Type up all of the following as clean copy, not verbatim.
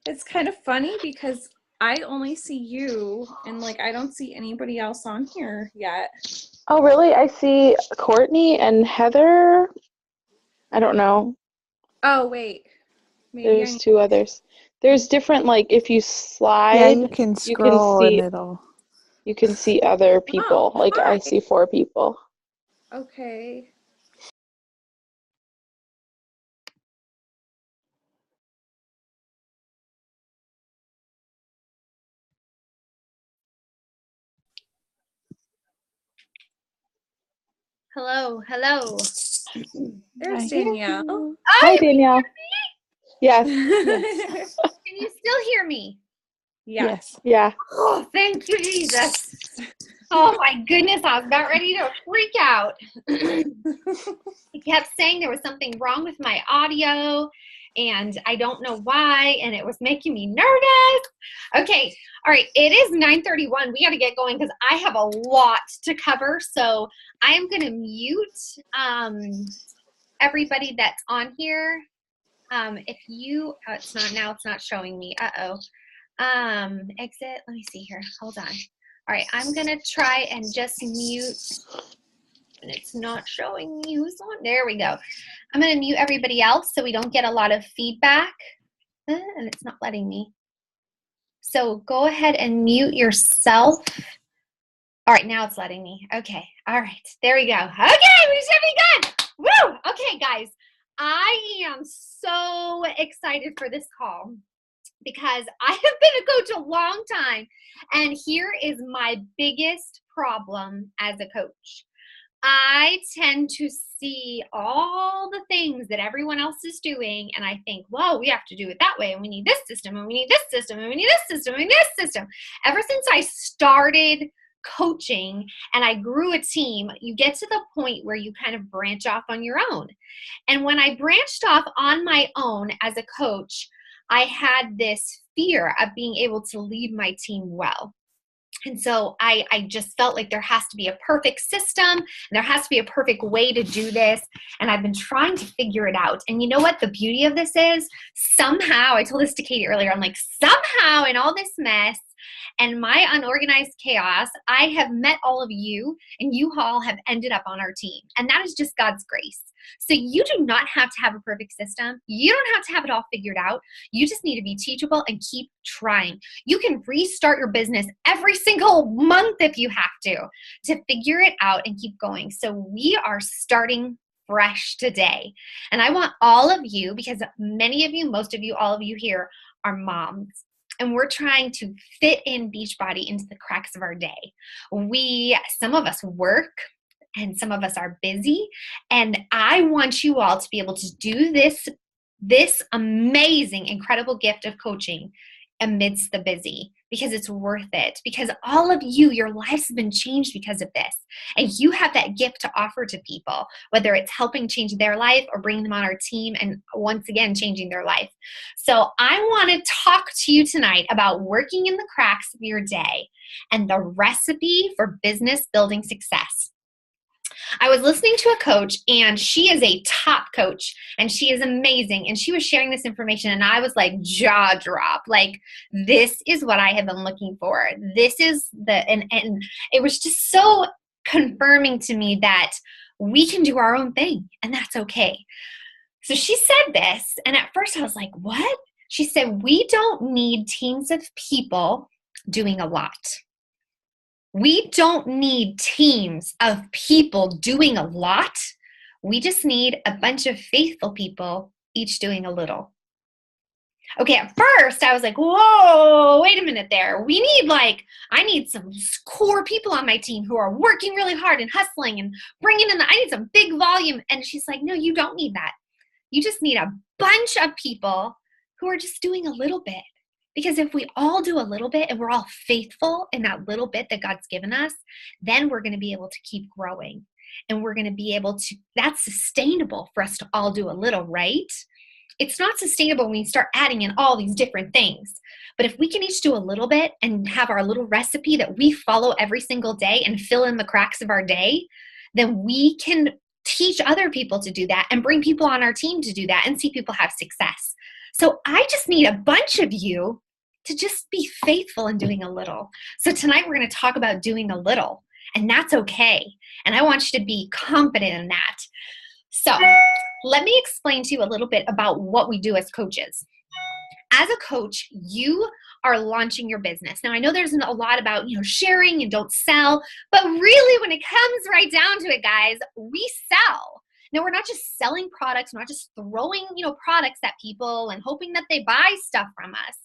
It's kind of funny because I only see you and like I don't see anybody else on here yet. Oh, really? I see Courtney and Heather. I don't know. Oh, wait. Maybe I There's need two others. There's different, like, if you Yeah, you slide, can you can scroll and see it'll. other Oh, people. Like, I hi. see 4 people. Okay. Hello, hello. There's I hear Danielle. you. Hi, Oh, Danielle. Yes. Yes. can you still hear me? Yes. Yes. Yeah. Oh, thank you, Jesus. Oh my goodness, I was about ready to freak out. He kept saying there was something wrong with my audio, and I don't know why, and it was making me nervous. Okay, all right, it is 9:31. We got to get going because I have a lot to cover, so I am going to mute everybody that's on here. If you, it's not showing me. Exit, let me see here. Hold on. All right, I'm going to try and just mute, and it's not showing me who's on. There we go. I'm going to mute everybody else so we don't get a lot of feedback, and it's not letting me. So go ahead and mute yourself. All right, now it's letting me. Okay, all right, there we go. Okay, we should be good. Woo! Okay, guys, I am so excited for this call because I have been a coach a long time, and here is my biggest problem as a coach. I tend to see all the things that everyone else is doing, and I think, well, we have to do it that way, and we need this system, and we need this system, and we need this system, and we need this system. Ever since I started coaching and I grew a team, you get to the point where you kind of branch off on your own. And when I branched off on my own as a coach, I had this fear of being able to lead my team well. And so I just felt like there has to be a perfect system, and there has to be a perfect way to do this. And I've been trying to figure it out. And you know what the beauty of this is? Somehow, I told this to Katie earlier, I'm like, somehow in all this mess and my unorganized chaos, I have met all of you, and you all have ended up on our team. And that is just God's grace. So you do not have to have a perfect system. You don't have to have it all figured out. You just need to be teachable and keep trying. You can restart your business every single month if you have to figure it out and keep going. So we are starting fresh today. And I want all of you, because many of you, most of you, all of you here are moms. And we're trying to fit in Beachbody into the cracks of our day. Some of us work, and some of us are busy. And I want you all to be able to do this amazing, incredible gift of coaching amidst the busy, because it's worth it. Because all of you, your lives have been changed because of this. And you have that gift to offer to people, whether it's helping change their life or bringing them on our team and once again, changing their life. So I want to talk to you tonight about working in the cracks of your day and the recipe for business building success. I was listening to a coach, and she is a top coach, and she is amazing, and she was sharing this information, and I was like, jaw drop, like, this is what I have been looking for. This is and it was just so confirming to me that we can do our own thing, and that's okay. So she said this, and at first I was like, what? She said, we don't need teams of people doing a lot. We don't need teams of people doing a lot. We just need a bunch of faithful people, each doing a little. Okay, at first I was like, whoa, wait a minute there. I need some core people on my team who are working really hard and hustling and bringing in I need some big volume. And she's like, no, you don't need that. You just need a bunch of people who are just doing a little bit. Because if we all do a little bit and we're all faithful in that little bit that God's given us, then we're going to be able to keep growing. And we're going to be able to, that's sustainable for us to all do a little, right? It's not sustainable when we start adding in all these different things. But if we can each do a little bit and have our little recipe that we follow every single day and fill in the cracks of our day, then we can teach other people to do that and bring people on our team to do that and see people have success. So I just need a bunch of you to just be faithful in doing a little. So tonight we're going to talk about doing a little, and that's okay. And I want you to be confident in that. So let me explain to you a little bit about what we do as coaches. As a coach, you are launching your business. Now, I know there's a lot about, sharing and don't sell, but really when it comes right down to it, guys, we sell. Now, we're not just selling products, we're not just throwing, products at people and hoping that they buy stuff from us.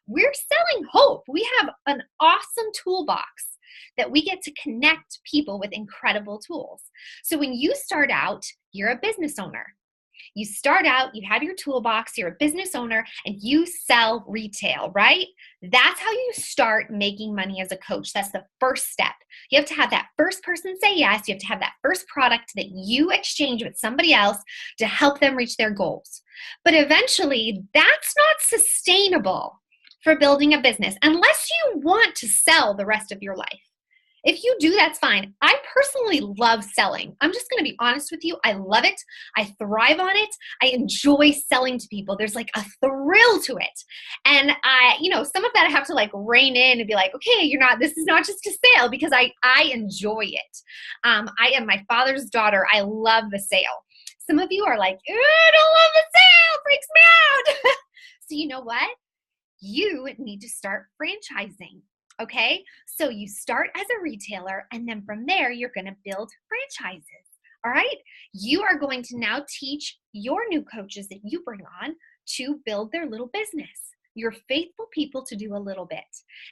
We're selling hope. We have an awesome toolbox that we get to connect people with incredible tools. So when you start out, you're a business owner. You start out, you have your toolbox, you're a business owner, and you sell retail, right? That's how you start making money as a coach. That's the first step. You have to have that first person say yes. You have to have that first product that you exchange with somebody else to help them reach their goals. But eventually, that's not sustainable for building a business unless you want to sell the rest of your life. If you do, that's fine. I personally love selling. I'm just going to be honest with you. I love it. I thrive on it. I enjoy selling to people. There's like a thrill to it. And some of that I have to like rein in and be like, okay, this is not just a sale, because I enjoy it. I am my father's daughter. I love the sale. Some of you are like, I don't love the sale. It freaks me out. So you know what? You need to start franchising. Okay, so you start as a retailer, and then from there, you're going to build franchises. All right, you are going to now teach your new coaches that you bring on to build their little business, your faithful people to do a little bit.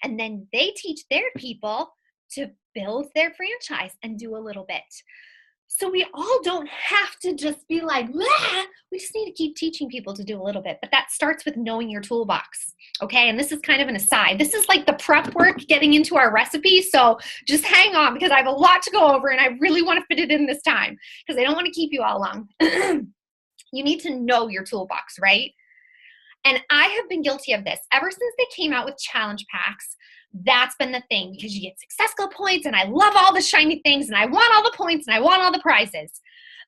And then they teach their people to build their franchise and do a little bit. So we all don't have to just be like, blah. We just need to keep teaching people to do a little bit. But that starts with knowing your toolbox. Okay, and this is kind of an aside. This is like the prep work getting into our recipe. So just hang on, because I have a lot to go over and I really want to fit it in this time because I don't want to keep you all long. You need to know your toolbox, right? And I have been guilty of this ever since they came out with challenge packs. That's been the thing, because you get success goal points, and I love all the shiny things, and I want all the points, and I want all the prizes.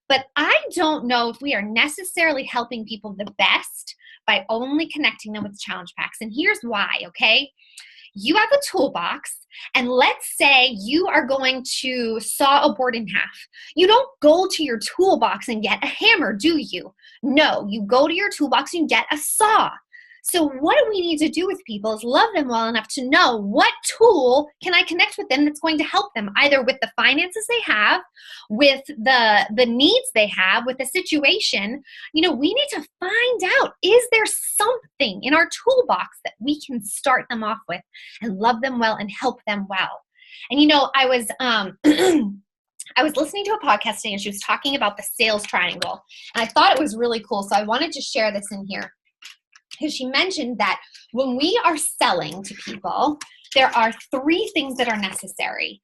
But I don't know if we are necessarily helping people the best by only connecting them with challenge packs. And here's why, okay? You have a toolbox, and let's say you are going to saw a board in half. You don't go to your toolbox and get a hammer, do you? No, you go to your toolbox and get a saw. So what we need to do with people is love them well enough to know what tool can I connect with them that's going to help them, either with the finances they have, with the needs they have, with the situation. We need to find out, is there something in our toolbox that we can start them off with and love them well and help them well? And I was I was listening to a podcast today, and she was talking about the sales triangle, and I thought it was really cool. So I wanted to share this in here, because she mentioned that when we are selling to people, there are 3 things that are necessary.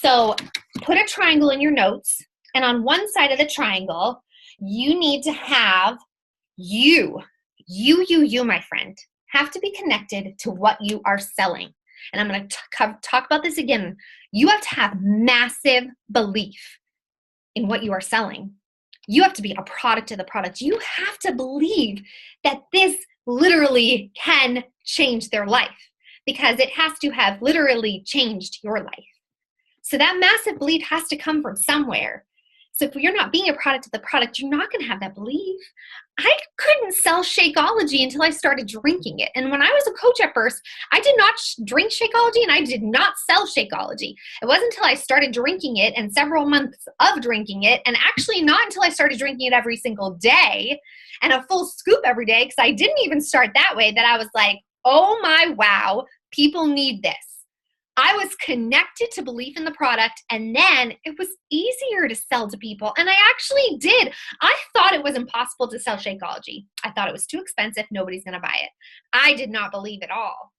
So put a triangle in your notes, and on one side of the triangle, you need to have you, my friend, have to be connected to what you are selling. And I'm going to talk about this again. You have to have massive belief in what you are selling. You have to be a product of the product. You have to believe that this literally can change their life, because it has to have literally changed your life. So that massive belief has to come from somewhere. So if you're not being a product of the product, you're not going to have that belief. I couldn't sell Shakeology until I started drinking it. And when I was a coach at first, I did not drink Shakeology, and I did not sell Shakeology. It wasn't until I started drinking it and several months of drinking it, and actually not until I started drinking it every single day and a full scoop every day, because I didn't even start that way, that I was like, oh my wow, people need this. I was connected to belief in the product, and then it was easier to sell to people. And I actually did. I thought it was impossible to sell Shakeology. I thought it was too expensive. Nobody's going to buy it. I did not believe at all.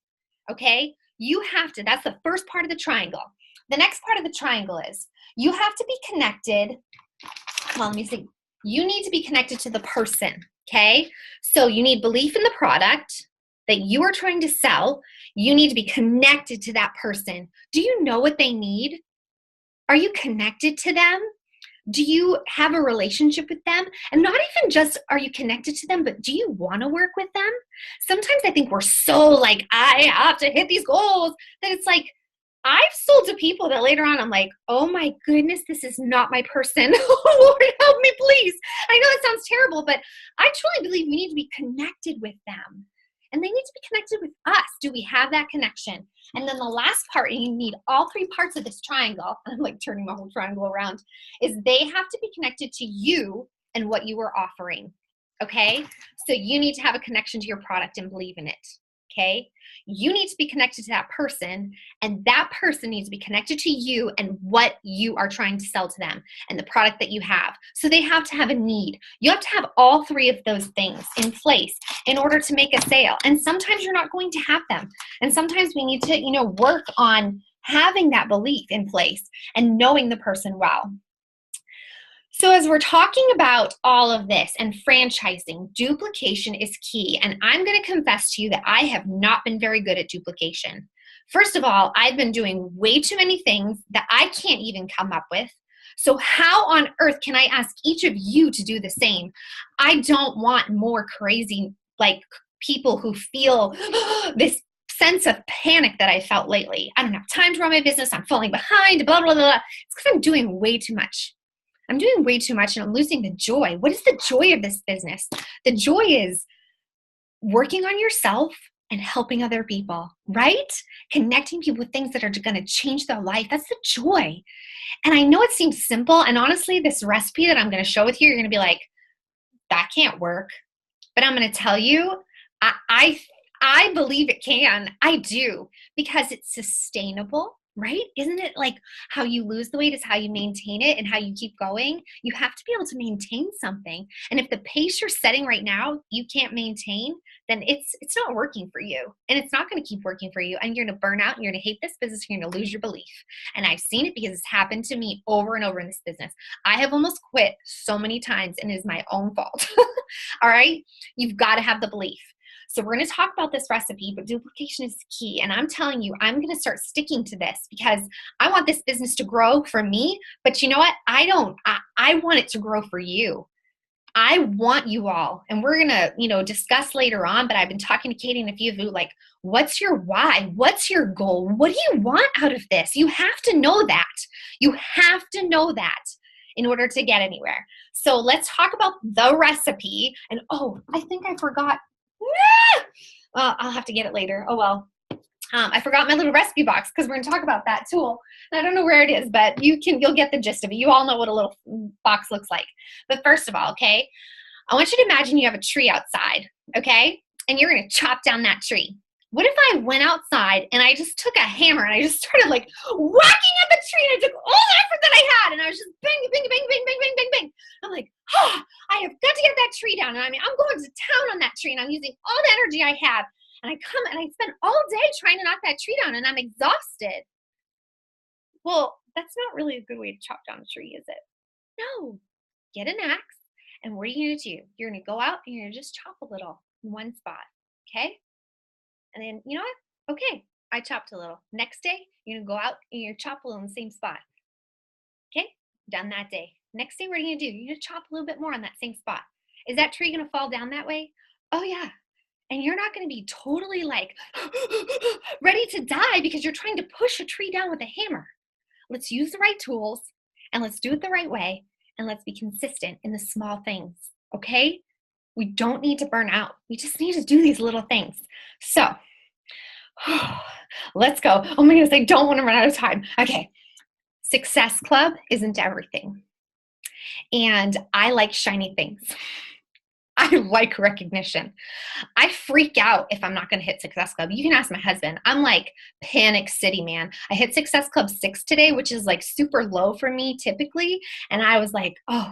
Okay? You have to. That's the first part of the triangle. The next part of the triangle is you have to be connected. Well, let me see. You need to be connected to the person. Okay? So you need belief in the product that you are trying to sell. You need to be connected to that person. Do you know what they need? Are you connected to them? Do you have a relationship with them? And not even just are you connected to them, but do you want to work with them? Sometimes I think we're so like, I have to hit these goals, that it's like, I've sold to people that later on I'm like, oh my goodness, this is not my person. Lord, help me, please. I know it sounds terrible, but I truly believe we need to be connected with them. And they need to be connected with us. Do we have that connection? And then the last part, and you need all three parts of this triangle, I'm like turning my whole triangle around, is they have to be connected to you and what you are offering. Okay? So you need to have a connection to your product and believe in it. Okay? You need to be connected to that person, and that person needs to be connected to you and what you are trying to sell to them and the product that you have. So they have to have a need. You have to have all three of those things in place in order to make a sale. And sometimes you're not going to have them. And sometimes we need to, work on having that belief in place and knowing the person well. So as we're talking about all of this and franchising, duplication is key. And I'm going to confess to you that I have not been very good at duplication. First of all, I've been doing way too many things that I can't even come up with. So how on earth can I ask each of you to do the same? I don't want more crazy, people who feel this sense of panic that I felt lately. I don't have time to run my business. I'm falling behind, blah, blah, blah. It's because I'm doing way too much. I'm doing way too much and I'm losing the joy. What is the joy of this business? The joy is working on yourself and helping other people, right? Connecting people with things that are going to change their life. That's the joy. And I know it seems simple. And honestly, this recipe that I'm going to show with you, you're going to be like, that can't work. But I'm going to tell you, I believe it can. I do, because it's sustainable. Right? Isn't it like how you lose the weight is how you maintain it and how you keep going? You have to be able to maintain something. And if the pace you're setting right now, you can't maintain, then it's not working for you. And it's not going to keep working for you. And you're going to burn out and you're going to hate this business. You're going to lose your belief. And I've seen it because it's happened to me over and over in this business. I have almost quit so many times and it is my own fault. All right? You've got to have the belief. So we're going to talk about this recipe, but duplication is key. And I'm telling you, I'm going to start sticking to this because I want this business to grow for me. But you know what? I want it to grow for you. I want you all. And we're going to, discuss later on, but I've been talking to Katie and a few of you, like, what's your why? What's your goal? What do you want out of this? You have to know that. You have to know that in order to get anywhere. So let's talk about the recipe. And I think I forgot. Well, I'll have to get it later. Oh, well. I forgot my little recipe box because we're going to talk about that tool. And I don't know where it is, but you'll get the gist of it. You all know what a little box looks like. But first of all, okay, I want you to imagine you have a tree outside, okay? And you're going to chop down that tree. What if I went outside and I just took a hammer and I just started whacking at the tree and I took all the effort that I had and I was just bang, bang, bang, bang, bang, bang, bang, bang. I'm like, I have got to get that tree down. And I'm going to town on that tree and I'm using all the energy I have. And I come and I spend all day trying to knock that tree down and I'm exhausted. Well, that's not really a good way to chop down a tree, is it? No. Get an axe. And what are you going to do? You're going to go out and you're going to just chop a little in one spot. Okay? And then, you know what? Okay, I chopped a little. Next day, you're going to go out and you're going to chop a little in the same spot. Okay? Done that day. Next day, what are you going to do? You're going to chop a little bit more on that same spot. Is that tree going to fall down that way? Oh, yeah. And you're not going to be totally ready to die because you're trying to push a tree down with a hammer. Let's use the right tools and let's do it the right way and let's be consistent in the small things. Okay? We don't need to burn out. We just need to do these little things. So, let's go. Oh my goodness, I don't want to run out of time. Okay. Success Club isn't everything. And I like shiny things. I like recognition. I freak out if I'm not going to hit Success Club. You can ask my husband. I'm like panic city, man. I hit Success Club 6 today, which is super low for me typically. And I was like, okay,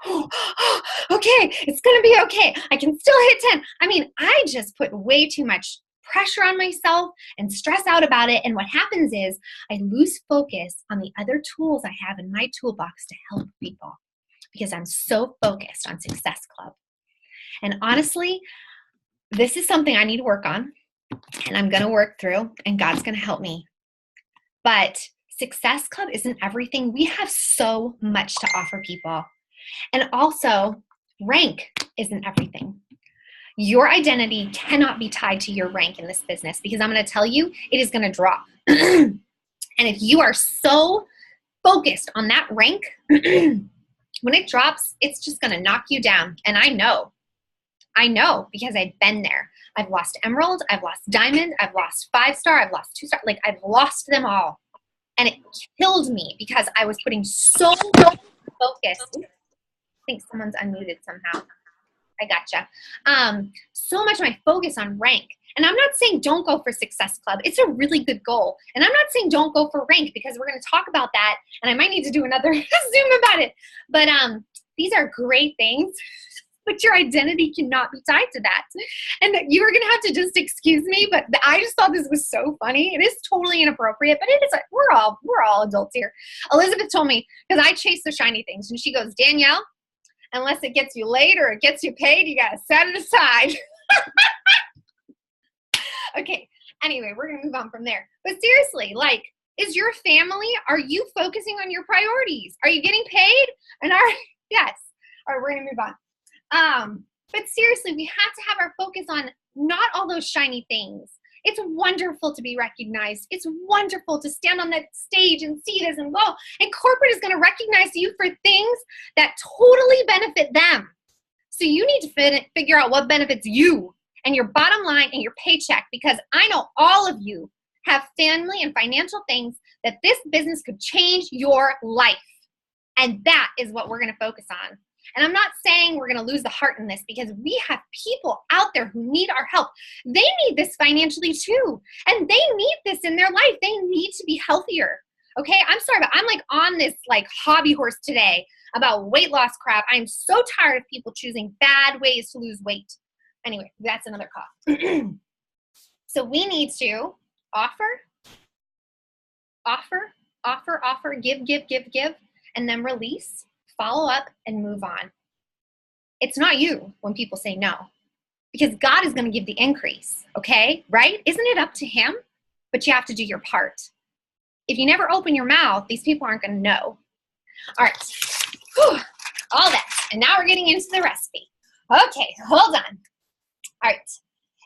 it's going to be okay. I can still hit 10. I mean, I just put way too much pressure on myself and stress out about it. And what happens is I lose focus on the other tools I have in my toolbox to help people because I'm so focused on Success Club. And honestly, this is something I need to work on and I'm going to work through and God's going to help me. But Success Club isn't everything. We have so much to offer people. And also, rank isn't everything. Your identity cannot be tied to your rank in this business, because I'm going to tell you, it is going to drop. And if you are so focused on that rank, when it drops, it's just going to knock you down. And I know because I've been there. I've lost Emerald, I've lost Diamond, I've lost 5-star, I've lost 2-star. Like, I've lost them all. And it killed me because I was putting so much focus. I think someone's unmuted somehow. I gotcha. So much of my focus on rank. And I'm not saying don't go for Success Club. It's a really good goal. And I'm not saying don't go for rank, because we're going to talk about that. And I might need to do another Zoom about it. But these are great things. But your identity cannot be tied to that. And you are going to have to just excuse me, but I just thought this was so funny. It is totally inappropriate, but it is. We're all adults here. Elizabeth told me, because I chase the shiny things, and she goes, Danielle, unless it gets you laid or it gets you paid, you got to set it aside. Okay. Anyway, we're going to move on from there. But seriously, like, is your family, are you focusing on your priorities? Are you getting paid? And yes. All right, we're going to move on. But seriously, we have to have our focus on not all those shiny things. It's wonderful to be recognized. It's wonderful to stand on that stage and see this and go. And corporate is going to recognize you for things that totally benefit them. So you need to figure out what benefits you and your bottom line and your paycheck, because I know all of you have family and financial things that this business could change your life. And that is what we're going to focus on. And I'm not saying we're going to lose the heart in this, because we have people out there who need our help. They need this financially too. And they need this in their life. They need to be healthier. Okay, I'm sorry, but I'm like on this like hobby horse today about weight loss crap. I'm so tired of people choosing bad ways to lose weight. Anyway, that's another cough. So we need to offer, give, and then release. Follow up and move on. It's not you when people say no, because God is going to give the increase, okay? Right? Isn't it up to him? But you have to do your part. If you never open your mouth, these people aren't going to know. All right. Whew. All that. And now we're getting into the recipe. Okay, hold on. All right.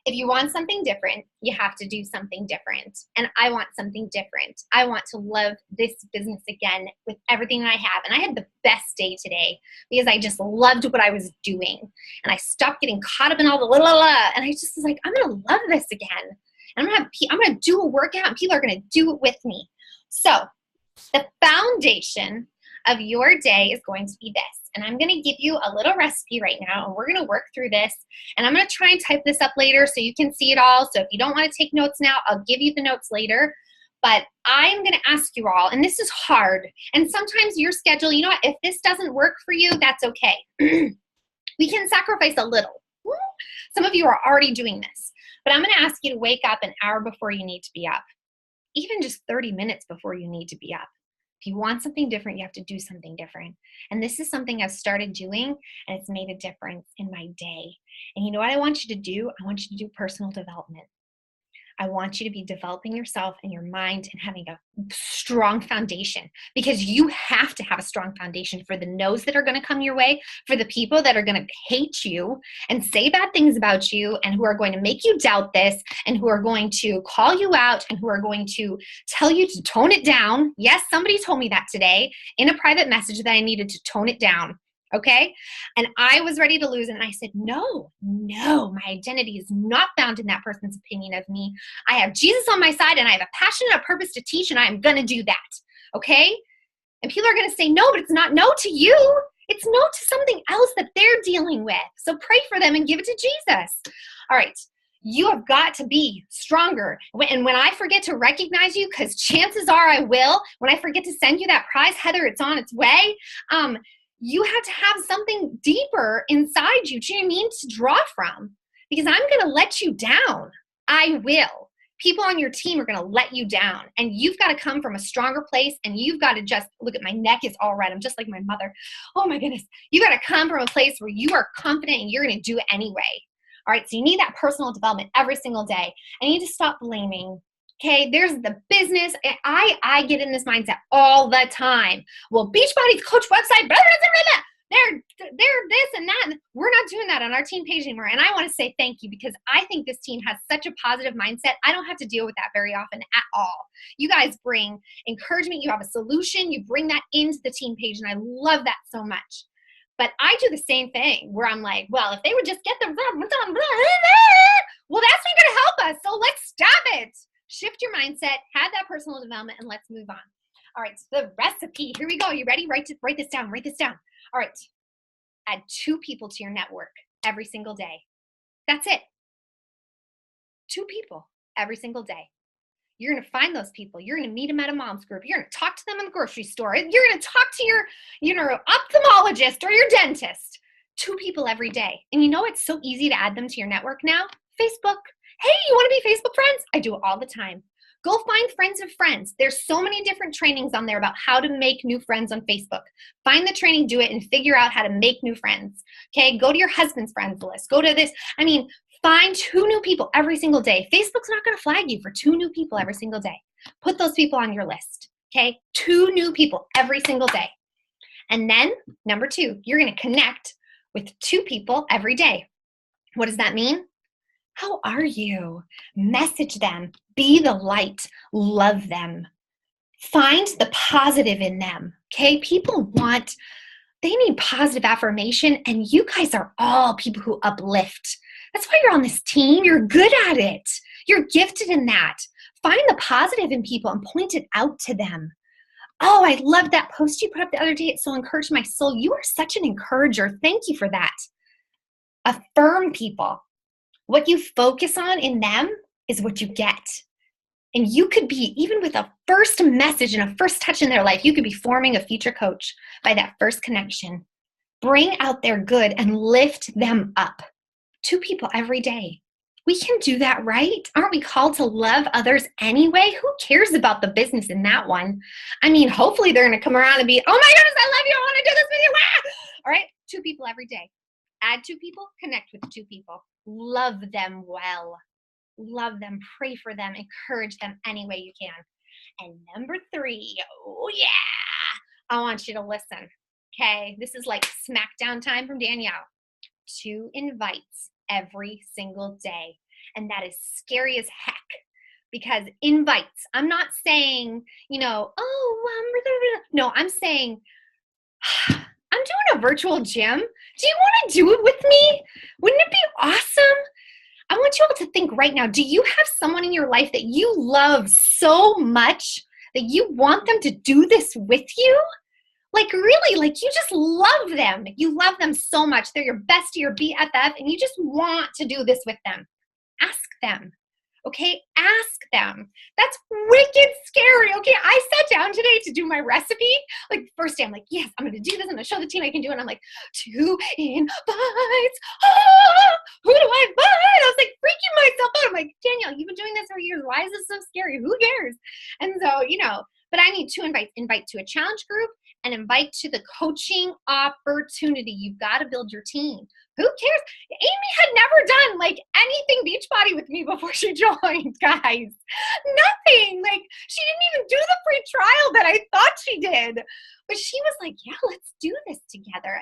If you want something different, you have to do something different. And I want something different. I want to love this business again with everything that I have. And I had the best day today because I just loved what I was doing. And I stopped getting caught up in all the and I just was like, I'm going to love this again. And I'm going to do a workout, and people are going to do it with me. So the foundation of your day is going to be this. And I'm going to give you a little recipe right now, and we're going to work through this. And I'm going to try and type this up later so you can see it all. So if you don't want to take notes now, I'll give you the notes later. But I'm going to ask you all, and this is hard. And sometimes your schedule, you know what, if this doesn't work for you, that's okay. We can sacrifice a little. Some of you are already doing this. But I'm going to ask you to wake up an hour before you need to be up. Even just 30 minutes before you need to be up. If you want something different, you have to do something different. And this is something I've started doing, and it's made a difference in my day. And you know what I want you to do? I want you to do personal development. I want you to be developing yourself and your mind and having a strong foundation, because you have to have a strong foundation for the no's that are going to come your way, for the people that are going to hate you and say bad things about you and who are going to make you doubt this and who are going to call you out and who are going to tell you to tone it down. Yes, somebody told me that today in a private message that I needed to tone it down. Okay. And I was ready to lose. And I said, no, my identity is not found in that person's opinion of me. I have Jesus on my side, and I have a passion and a purpose to teach, and I'm going to do that. Okay. And people are going to say no, but it's not no to you. It's no to something else that they're dealing with. So pray for them and give it to Jesus. All right. You have got to be stronger. And when I forget to recognize you, because chances are I will, when I forget to send you that prize, Heather, it's on its way. You have to have something deeper inside you, do you know what I mean, to draw from? Because I'm going to let you down. I will. People on your team are going to let you down. And you've got to come from a stronger place, and you've got to just, look at my neck is all red. I'm just like my mother. Oh my goodness. You got to come from a place where you are confident and you're going to do it anyway. All right, so you need that personal development every single day. And you need to stop blaming. Okay, there's the business. I get in this mindset all the time. Well, Beachbody's coach website, blah, blah, blah, blah. They're this and that. We're not doing that on our team page anymore. And I want to say thank you, because I think this team has such a positive mindset. I don't have to deal with that very often at all. You guys bring encouragement. You have a solution. You bring that into the team page. And I love that so much. But I do the same thing where I'm like, well, if they would just get the, well, that's not going to help us. So let's stop it. Shift your mindset, have that personal development, and let's move on. All right, so the recipe. Here we go. You ready? Write this down. Write this down. All right. Add 2 people to your network every single day. That's it. 2 people every single day. You're going to find those people. You're going to meet them at a mom's group. You're going to talk to them in the grocery store. You're going to talk to your ophthalmologist or your dentist. 2 people every day. And you know it's so easy to add them to your network now? Facebook. Hey, you want to be Facebook friends? I do it all the time. Go find friends of friends. There's so many different trainings on there about how to make new friends on Facebook. Find the training, do it, and figure out how to make new friends. Okay, go to your husband's friends list. Go to this. Find 2 new people every single day. Facebook's not going to flag you for 2 new people every single day. Put those people on your list. Okay, 2 new people every single day. And then, number 2, you're going to connect with 2 people every day. What does that mean? How are you? Message them. Be the light. Love them. Find the positive in them. Okay? They need positive affirmation, and you guys are all people who uplift. That's why you're on this team. You're good at it. You're gifted in that. Find the positive in people and point it out to them. Oh, I love that post you put up the other day. It so encouraged my soul. You are such an encourager. Thank you for that. Affirm people. What you focus on in them is what you get. And you could be, even with a first message and a first touch in their life, you could be forming a future coach by that first connection. Bring out their good and lift them up. 2 people every day. We can do that, right? Aren't we called to love others anyway? Who cares about the business in that one? Hopefully they're going to come around and be, oh my goodness, I love you. I want to do this with you. Ah! All right, 2 people every day. Add 2 people, connect with 2 people. Love them well. Love them, pray for them, encourage them any way you can. And number 3, oh yeah, I want you to listen. Okay, this is like smackdown time from Danielle. 2 invites every single day. And that is scary as heck, because invites, I'm not saying, no, I'm saying, I'm doing a virtual gym. Do you want to do it with me? Wouldn't it be awesome? I want you all to think right now, do you have someone in your life that you love so much that you want them to do this with you? Like really, like you just love them. You love them so much. They're your bestie, your BFF, and you just want to do this with them. Ask them. Okay, ask them. That's wicked scary. Okay, I sat down today to do my recipe. Like first day, I'm like, yes, I'm going to do this. I'm going to show the team I can do it. And I'm like, 2 invites. Who do I invite? I was like freaking myself out. I'm like, Danielle, you've been doing this for years. Why is this so scary? Who cares? And so, but I need 2 invites. Invite to a challenge group and invite to the coaching opportunity. You've got to build your team. Who cares? Amy had never done like anything Beachbody with me before she joined, guys. Nothing. Like she didn't even do the free trial that I thought she did. But she was like, yeah, let's do this together.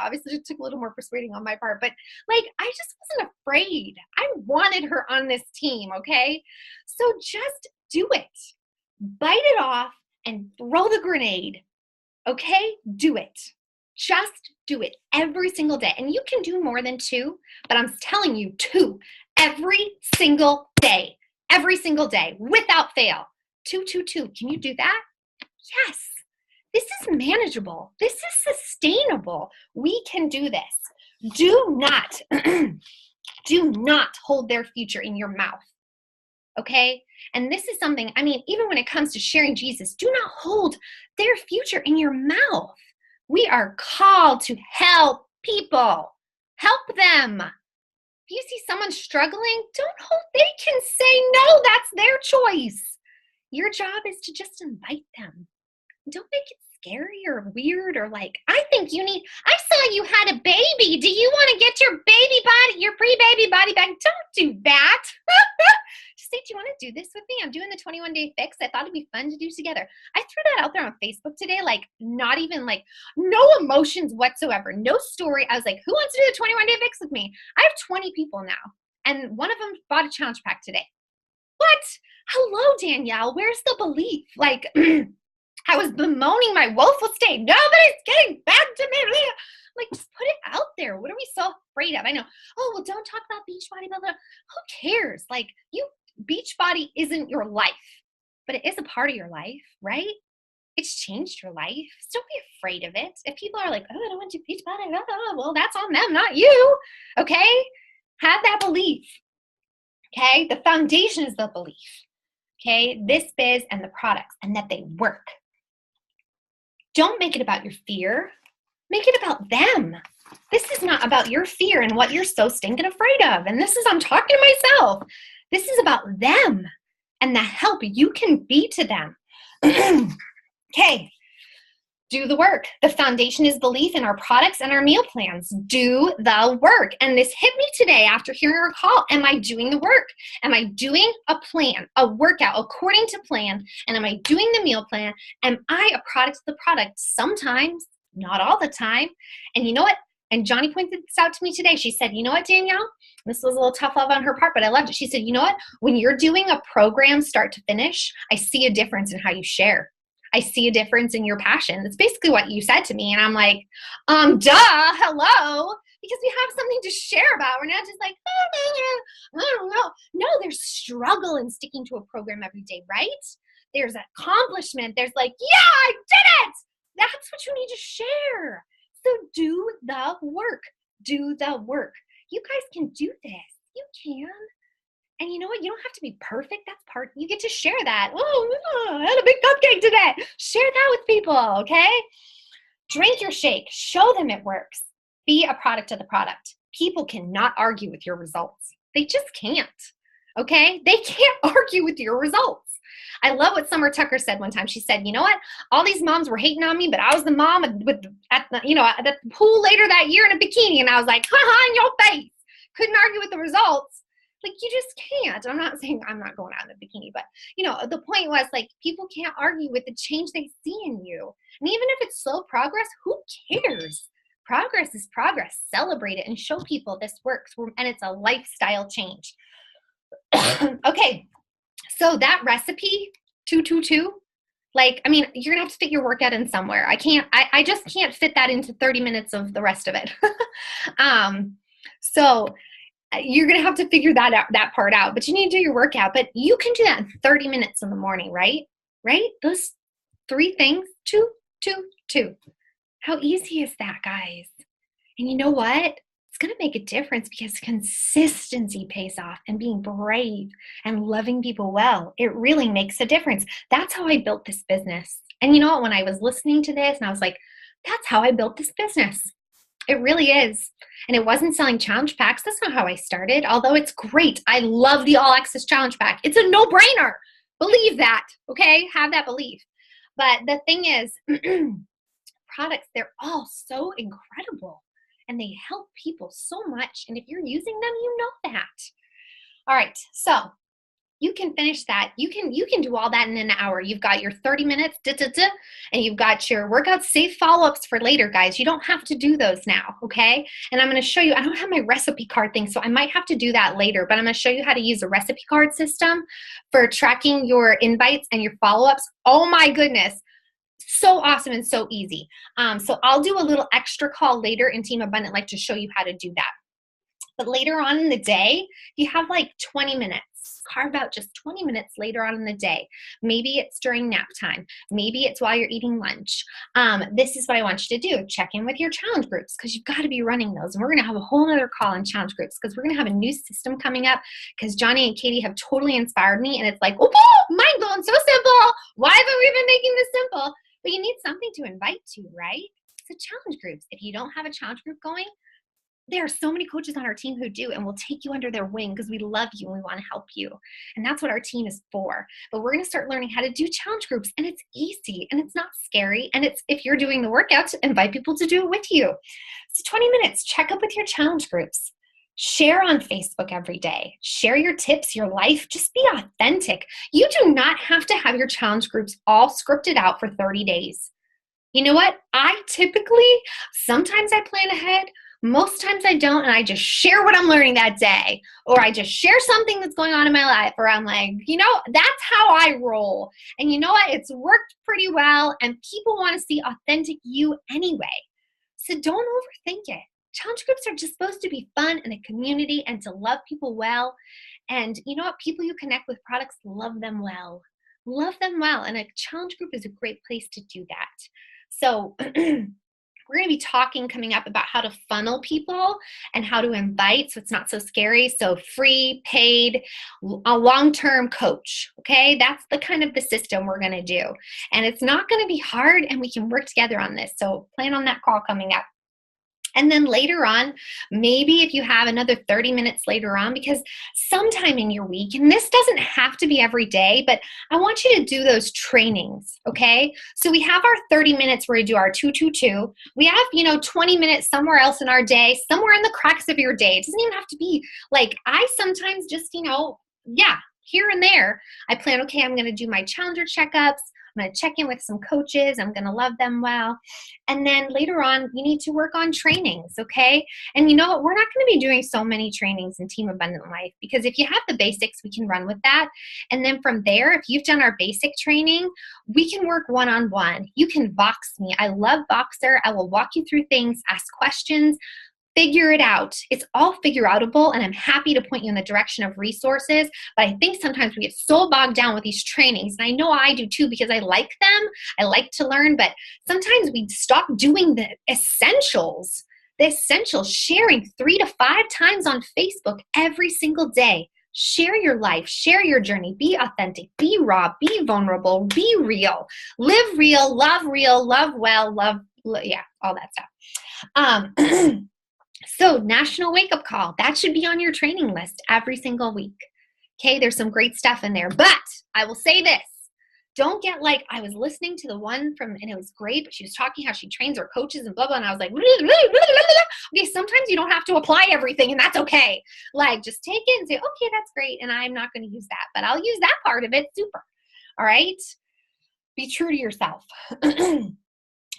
Obviously it took a little more persuading on my part, but like I just wasn't afraid. I wanted her on this team, okay? So just do it. Bite it off and throw the grenade. Okay? Do it. Just do it every single day. And you can do more than 2, but I'm telling you 2 every single day. Every single day without fail. 2, 2, 2. Can you do that? Yes. This is manageable. This is sustainable. We can do this. Do not, do not hold their future in your mouth. Okay? And this is something, even when it comes to sharing Jesus, do not hold their future in your mouth. We are called to help people. Help them. If you see someone struggling, they can say no, that's their choice. Your job is to just invite them. Don't make it scary or weird or like, I saw you had a baby. Do you want to get your baby body, your pre-baby body back? Don't do that. Just say, do you want to do this with me? I'm doing the 21-day fix. I thought it'd be fun to do together. I threw that out there on Facebook today, like not even like no emotions whatsoever, no story. I was like, who wants to do the 21-day fix with me? I have 20 people now, and one of them bought a challenge pack today. What? Hello, Danielle. Where's the belief? Like, I was bemoaning my woeful state. Nobody's getting back to me. Like, just put it out there. What are we so afraid of? I know, oh, well, don't talk about Beachbody, blah, blah. Who cares? Like, Beachbody isn't your life, but it is a part of your life, right? It's changed your life. So don't be afraid of it. If people are like, oh, I don't want to do Beachbody, well, that's on them, not you, okay? Have that belief, okay? The foundation is the belief, okay? This biz and the products, and that they work. Don't make it about your fear. Make it about them. This is not about your fear and what you're so stinking afraid of. And this is, I'm talking to myself. This is about them and the help you can be to them. Okay. Do the work. The foundation is belief in our products and our meal plans. Do the work. And this hit me today after hearing our call. Am I doing the work? Am I doing a plan, a workout according to plan? And am I doing the meal plan? Am I a product of the product? Sometimes, not all the time. And you know what? And Johnny pointed this out to me today. She said, you know what, Danielle? This was a little tough love on her part, but I loved it. She said, you know what? When you're doing a program start to finish, I see a difference in how you share. I see a difference in your passion. That's basically what you said to me. And I'm like, duh, hello. Because we have something to share about. We're not just like, I don't know. No, there's struggle in sticking to a program every day, right? There's accomplishment. There's like, yeah, I did it. That's what you need to share. So do the work. Do the work. You guys can do this. You can. And you know what? You don't have to be perfect. That's part. You get to share that. Oh, I had a big cupcake today. Share that with people, okay? Drink your shake. Show them it works. Be a product of the product. People cannot argue with your results. They just can't, okay? They can't argue with your results. I love what Summer Tucker said one time. She said, you know what? All these moms were hating on me, but I was the mom at the pool later that year in a bikini. And I was like, ha-ha, in your face. Couldn't argue with the results. Like, you just can't. I'm not saying I'm not going out in a bikini, but, you know, the point was, like, people can't argue with the change they see in you. And even if it's slow progress, who cares? Progress is progress. Celebrate it and show people this works. And it's a lifestyle change. Okay. So that recipe, 222, like, I mean, you're gonna have to fit your workout in somewhere. I just can't fit that into 30 minutes of the rest of it. So you're gonna have to figure that part out, but you need to do your workout. But you can do that in 30 minutes in the morning, right? Right? Those 3 things, 2, 2, 2. How easy is that, guys? And you know what? It's going to make a difference because consistency pays off, and being brave and loving people well, it really makes a difference. That's how I built this business. And you know what? When I was listening to this and I was like, that's how I built this business. It really is. And it wasn't selling challenge packs. That's not how I started, although it's great. I love the All Access Challenge Pack. It's a no-brainer. Believe that, okay? Have that belief. But the thing is, products, they're all so incredible. And they help people so much. And if you're using them, you know that. All right. So you can finish that. You can do all that in an hour. You've got your 30 minutes, and you've got your workouts. Save follow-ups for later, guys. You don't have to do those now, okay? And I'm going to show you. I don't have my recipe card thing, so I might have to do that later. But I'm going to show you how to use a recipe card system for tracking your invites and your follow-ups. Oh, my goodness. So awesome and so easy. So I'll do a little extra call later in Team Abundant Life to show you how to do that. But later on in the day, you have like 20 minutes. Carve out just 20 minutes later on in the day. Maybe it's during nap time. Maybe it's while you're eating lunch. This is what I want you to do. Check in with your challenge groups, because you've got to be running those. And we're going to have a whole other call on challenge groups, because we're going to have a new system coming up, because Johnny and Katie have totally inspired me. And it's like, oh, mind blowing, so simple. Why haven't we been making this simple? But you need something to invite to, right? So challenge groups. If you don't have a challenge group going, there are so many coaches on our team who do, and we'll take you under their wing because we love you and we want to help you. And that's what our team is for. But we're going to start learning how to do challenge groups, and it's easy and it's not scary. And it's, if you're doing the workouts, invite people to do it with you. So 20 minutes, check up with your challenge groups. Share on Facebook every day. Share your tips, your life. Just be authentic. You do not have to have your challenge groups all scripted out for 30 days. You know what? Sometimes I plan ahead. Most times I don't, and I just share what I'm learning that day, or I just share something that's going on in my life, or I'm like, that's how I roll. And you know what? It's worked pretty well, and people want to see authentic you anyway. So don't overthink it. Challenge groups are just supposed to be fun and a community and to love people well. And you know what? People you connect with products love them well. Love them well. And a challenge group is a great place to do that. So we're going to be talking coming up about how to funnel people and how to invite so it's not so scary. So free, paid, a long-term coach. Okay, that's the kind of the system we're going to do. And it's not going to be hard, and we can work together on this. So plan on that call coming up. And then later on, maybe if you have another 30 minutes later on, because sometime in your week, and this doesn't have to be every day, but I want you to do those trainings, okay? So we have our 30 minutes where we do our 222. We have, 20 minutes somewhere else in our day, somewhere in the cracks of your day. It doesn't even have to be like, I sometimes just, here and there, I plan, okay, I'm going to do my challenger checkups. I'm going to check in with some coaches. I'm going to love them well. And then later on, you need to work on trainings, okay? And you know what? We're not going to be doing so many trainings in Team Abundant Life, because if you have the basics, we can run with that. And then from there, if you've done our basic training, we can work one-on-one. You can box me. I love Boxer. I will walk you through things, ask questions, figure it out. It's all figure outable, and I'm happy to point you in the direction of resources. But I think sometimes we get so bogged down with these trainings, and I know I do too, because I like them. I like to learn, but sometimes we stop doing the essentials. The essentials, sharing 3 to 5 times on Facebook every single day. Share your life, share your journey, be authentic, be raw, be vulnerable, be real, live real, love well, all that stuff. So National Wake Up Call, that should be on your training list every single week. Okay, there's some great stuff in there. But I will say this, don't get like, I was listening to the one and it was great, but she was talking how she trains her coaches and blah, blah, and I was like, okay, sometimes you don't have to apply everything, and that's okay. Like, just take it and say, okay, that's great, and I'm not going to use that, but I'll use that part of it, super. All right? Be true to yourself.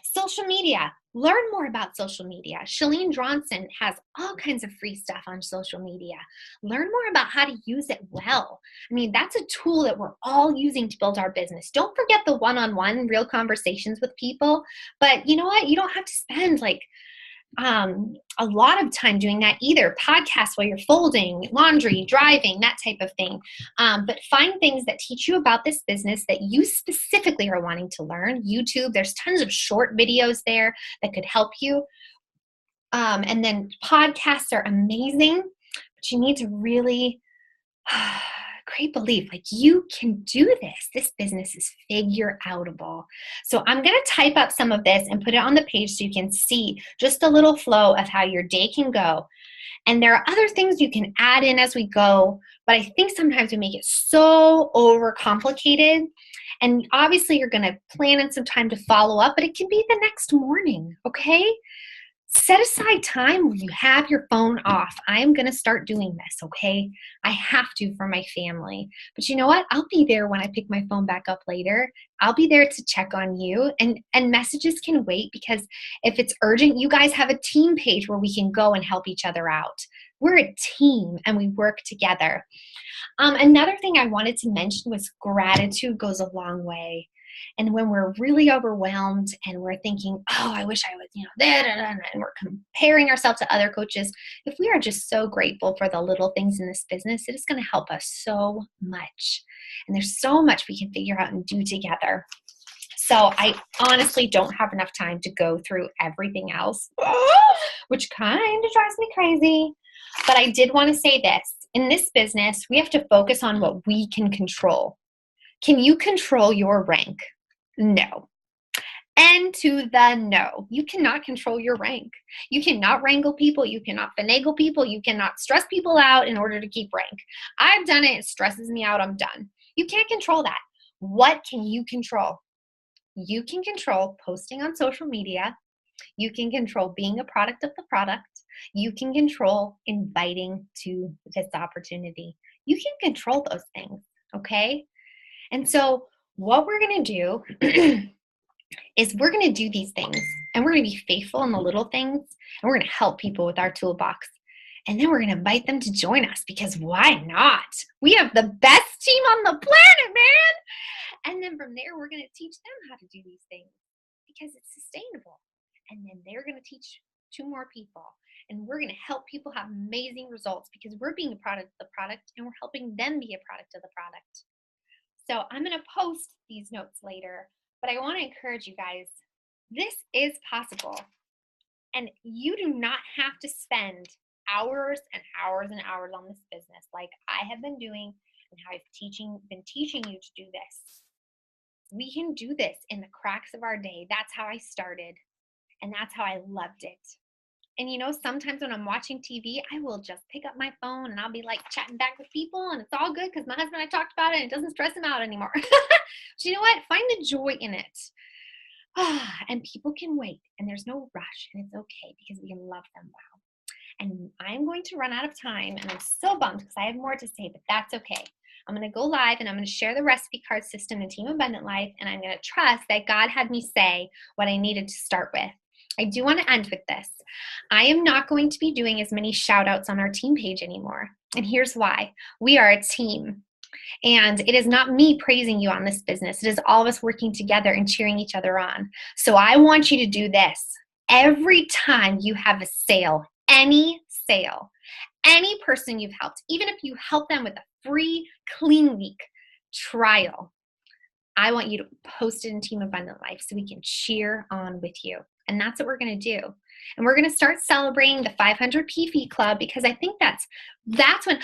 Social media. Learn more about social media. Chalene Dronson has all kinds of free stuff on social media. Learn more about how to use it well. I mean, that's a tool that we're all using to build our business. Don't forget the one-on-one real conversations with people. But you know what? You don't have to spend a lot of time doing that either. Podcasts while you're folding, laundry, driving, that type of thing. But find things that teach you about this business that you specifically are wanting to learn. YouTube, there's tons of short videos there that could help you. And then podcasts are amazing, but you need to really great belief, like you can do this. This business is figure outable. So I'm going to type up some of this and put it on the page so you can see just a little flow of how your day can go. And there are other things you can add in as we go, but I think sometimes we make it so overcomplicated. And obviously you're going to plan in some time to follow up, but it can be the next morning, okay? Set aside time where you have your phone off. I'm going to start doing this, okay? I have to for my family. But you know what? I'll be there when I pick my phone back up later. I'll be there to check on you. And messages can wait, because if it's urgent, you guys have a team page where we can go and help each other out. We're a team and we work together. Another thing I wanted to mention was gratitude goes a long way. And when we're really overwhelmed and we're thinking, oh, I wish I was, and we're comparing ourselves to other coaches, if we are just so grateful for the little things in this business, it is going to help us so much. And there's so much we can figure out and do together. So I honestly don't have enough time to go through everything else, which kind of drives me crazy. But I did want to say this. In this business, we have to focus on what we can control. Can you control your rank? No. And to the no. You cannot control your rank. You cannot wrangle people. You cannot finagle people. You cannot stress people out in order to keep rank. I've done it. It stresses me out. I'm done. You can't control that. What can you control? You can control posting on social media You can control being a product of the product. You can control inviting to this opportunity. You can control those things, okay? And so what we're going to do is we're going to do these things, and we're going to be faithful in the little things, and we're going to help people with our toolbox. And then we're going to invite them to join us, because why not? We have the best team on the planet, man. And then from there, we're going to teach them how to do these things because it's sustainable. And then they're going to teach 2 more people. And we're going to help people have amazing results because we're being a product of the product, and we're helping them be a product of the product. So I'm going to post these notes later, but I want to encourage you guys, this is possible. And you do not have to spend hours and hours and hours on this business like I have been doing and how I've been teaching you to do this. We can do this in the cracks of our day. That's how I started, and that's how I loved it. And you know, sometimes when I'm watching TV, I will just pick up my phone and I'll be like chatting back with people, and it's all good because my husband and I talked about it and it doesn't stress him out anymore. So you know what? Find the joy in it. And people can wait, and there's no rush, and it's okay because we can love them well. And I'm going to run out of time, and I'm so bummed because I have more to say, but that's okay. I'm going to go live, and I'm going to share the recipe card system in Team Abundant Life, and I'm going to trust that God had me say what I needed to start with. I do want to end with this. I am not going to be doing as many shout outs on our team page anymore. And here's why. We are a team. And it is not me praising you on this business. It is all of us working together and cheering each other on. So I want you to do this. Every time you have a sale, any person you've helped, even if you help them with a free clean week trial, I want you to post it in Team Abundant Life so we can cheer on with you. And that's what we're going to do. And we're going to start celebrating the 500 PV Club, because I think that's when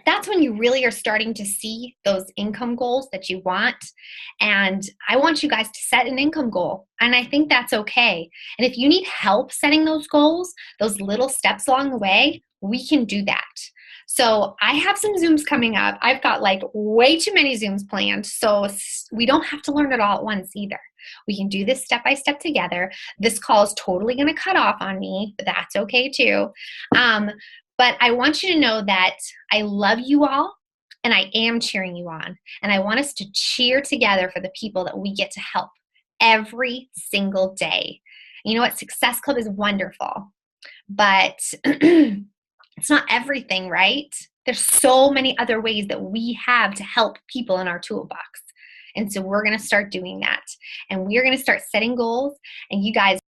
that's when you really are starting to see those income goals that you want. And I want you guys to set an income goal. And I think that's okay. And if you need help setting those goals, those little steps along the way, we can do that. So I have some Zooms coming up. I've got like way too many Zooms planned. So we don't have to learn it all at once either. We can do this step by step together. This call is totally going to cut off on me, but that's okay too. But I want you to know that I love you all, and I am cheering you on. And I want us to cheer together for the people that we get to help every single day. You know what? Success Club is wonderful, but it's not everything, right? There's so many other ways that we have to help people in our toolbox. And so we're going to start doing that. And we're going to start setting goals. And you guys